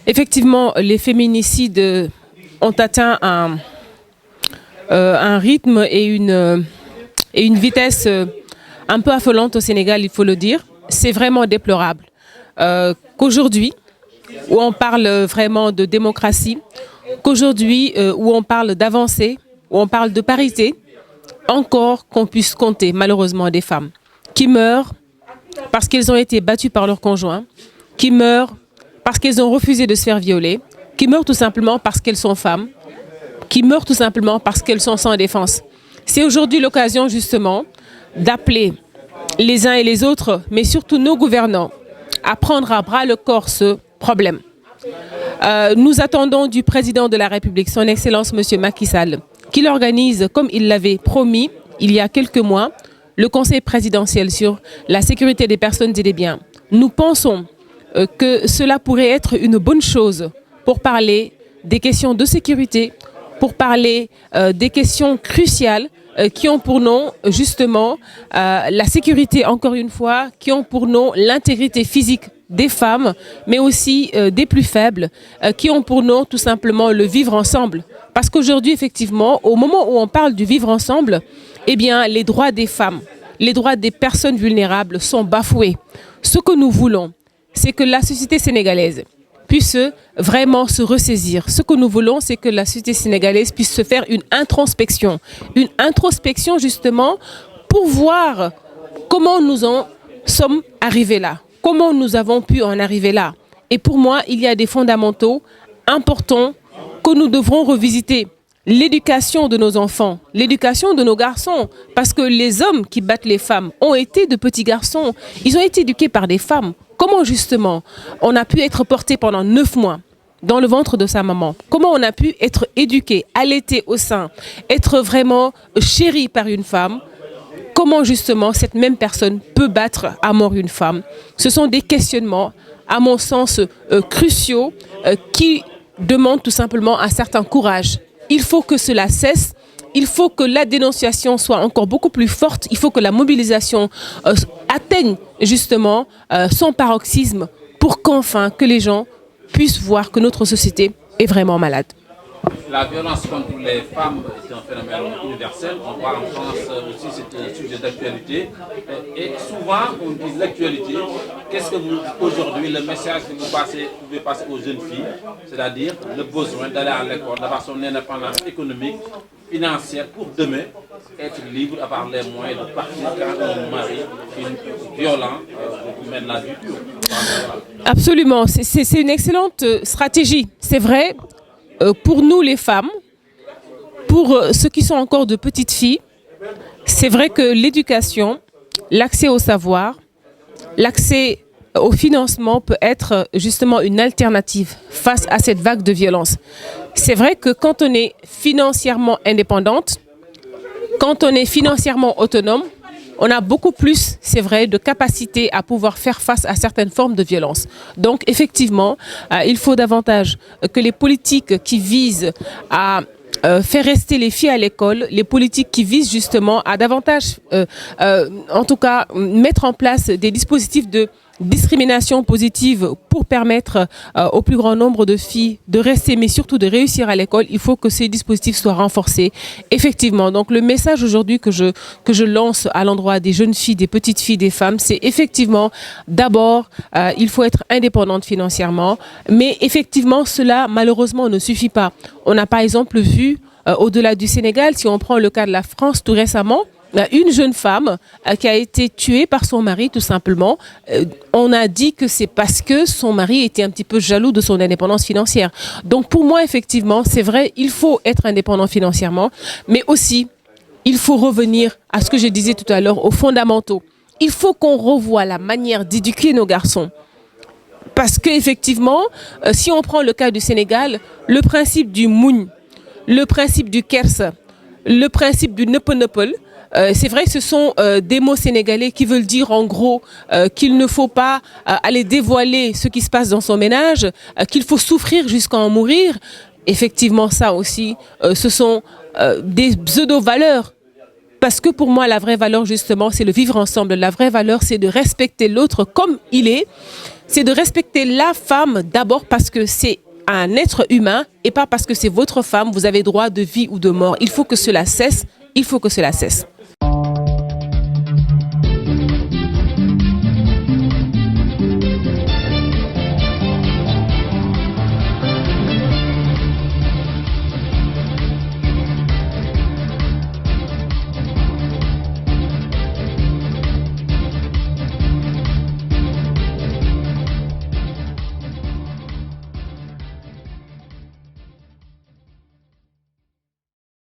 Effectivement, les féminicides ont atteint un rythme et une vitesse un peu affolante au Sénégal, il faut le dire. C'est vraiment déplorable qu'aujourd'hui, où on parle vraiment de démocratie, qu'aujourd'hui, où on parle d'avancée, où on parle de parité, encore qu'on puisse compter malheureusement des femmes qui meurent parce qu'elles ont été battues par leur conjoint, qui meurent parce qu'elles ont refusé de se faire violer, qui meurent tout simplement parce qu'elles sont femmes, qui meurent tout simplement parce qu'elles sont sans défense. C'est aujourd'hui l'occasion justement d'appeler les uns et les autres, mais surtout nos gouvernants, à prendre à bras le corps ce problème. Nous attendons du président de la République, son Excellence M. Macky Sall, qu'il organise, comme il l'avait promis il y a quelques mois, le Conseil présidentiel sur la sécurité des personnes et des biens. Nous pensons que cela pourrait être une bonne chose pour parler des questions de sécurité, pour parler des questions cruciales qui ont pour nom justement la sécurité, encore une fois, qui ont pour nom l'intégrité physique des femmes, mais aussi des plus faibles, qui ont pour nom tout simplement le vivre ensemble. Parce qu'aujourd'hui, effectivement, au moment où on parle du vivre ensemble, eh bien, les droits des femmes, les droits des personnes vulnérables sont bafoués. Ce que nous voulons, c'est que la société sénégalaise puisse vraiment se ressaisir. Ce que nous voulons, c'est que la société sénégalaise puisse se faire une introspection justement pour voir comment nous en sommes arrivés là, comment nous avons pu en arriver là. Et pour moi, il y a des fondamentaux importants que nous devrons revisiter. L'éducation de nos enfants, l'éducation de nos garçons, parce que les hommes qui battent les femmes ont été de petits garçons, ils ont été éduqués par des femmes. Comment justement on a pu être porté pendant 9 mois dans le ventre de sa maman? Comment on a pu être éduqué, allaité au sein, être vraiment chéri par une femme? Comment justement cette même personne peut battre à mort une femme? Ce sont des questionnements, à mon sens, cruciaux qui demandent tout simplement un certain courage. Il faut que cela cesse. Il faut que la dénonciation soit encore beaucoup plus forte. Il faut que la mobilisation atteigne justement son paroxysme pour qu'enfin que les gens puissent voir que notre société est vraiment malade. La violence contre les femmes est un phénomène universel. On voit en France aussi, c'est un sujet d'actualité. Et souvent, on dit l'actualité. Qu'est-ce que vous, aujourd'hui, le message que vous pouvez passer aux jeunes filles, c'est-à-dire le besoin d'aller à l'école, d'avoir son indépendance économique, financière, pour demain être libre, avoir les moyens de partir quand un mari violent mène la vie. Absolument, c'est une excellente stratégie. C'est vrai. Pour nous les femmes, pour ceux qui sont encore de petites filles, c'est vrai que l'éducation, l'accès au savoir, l'accès au financement peut être justement une alternative face à cette vague de violence. C'est vrai que quand on est financièrement indépendante, quand on est financièrement autonome, on a beaucoup plus, c'est vrai, de capacité à pouvoir faire face à certaines formes de violence. Donc, effectivement, il faut davantage que les politiques qui visent à faire rester les filles à l'école, les politiques qui visent justement à davantage, en tout cas, mettre en place des dispositifs de discrimination positive pour permettre au plus grand nombre de filles de rester, mais surtout de réussir à l'école. Il faut que ces dispositifs soient renforcés. Effectivement, donc le message aujourd'hui que je lance à l'endroit des jeunes filles, des petites filles, des femmes, c'est effectivement d'abord, il faut être indépendante financièrement, mais effectivement, cela malheureusement ne suffit pas. On a par exemple vu au-delà du Sénégal, si on prend le cas de la France tout récemment, une jeune femme qui a été tuée par son mari tout simplement. On a dit que c'est parce que son mari était un petit peu jaloux de son indépendance financière. Donc pour moi, effectivement, c'est vrai, il faut être indépendant financièrement, mais aussi, il faut revenir à ce que je disais tout à l'heure, aux fondamentaux. Il faut qu'on revoie la manière d'éduquer nos garçons. Parce qu'effectivement, si on prend le cas du Sénégal, le principe du moune, le principe du kersa, le principe du nepe-nepel, c'est vrai que ce sont des mots sénégalais qui veulent dire en gros qu'il ne faut pas aller dévoiler ce qui se passe dans son ménage, qu'il faut souffrir jusqu'à en mourir. Effectivement, ça aussi, ce sont des pseudo-valeurs. Parce que pour moi, la vraie valeur, justement, c'est le vivre ensemble. La vraie valeur, c'est de respecter l'autre comme il est. c'est de respecter la femme d'abord parce que c'est un être humain et pas parce que c'est votre femme, vous avez droit de vie ou de mort. Il faut que cela cesse, il faut que cela cesse.